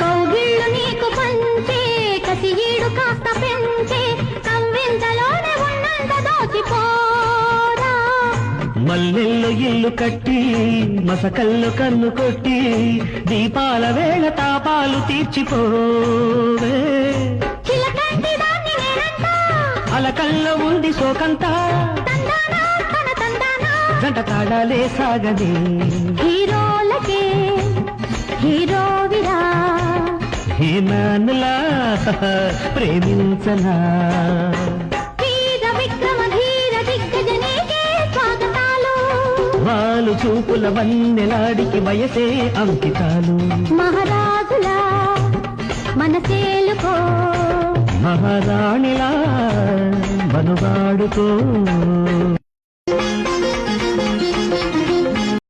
కౌగిళ్ళు నీకు పంచే కసియీడు కాస్త పెంచే కవ్వింతలోనే ఉన్నంత దోచిపోరా. మల్లెల్లో ఇల్లు కట్టి మసకల్లో కన్ను కొట్టి దీపాల వేళ తాపాలు తీర్చిపోవే. చిలకంటి దాన్ని నేనంట అలకల్లో ఉంది సోకంతా తందానా తన తందానా. గంట తాళాలే సాగని హీరోలకే హీరోవిరా హీనానులా ప్రేమించనా. వీర విక్రమ ధీర దిగ్గజనేకే స్వాగతాలు. వాళ్ళు చూపుల వన్నెలాడికి వయసే అంకితాలు. మహారాజులా మనసేలుకో మహారాణిలా మనువాడుకో.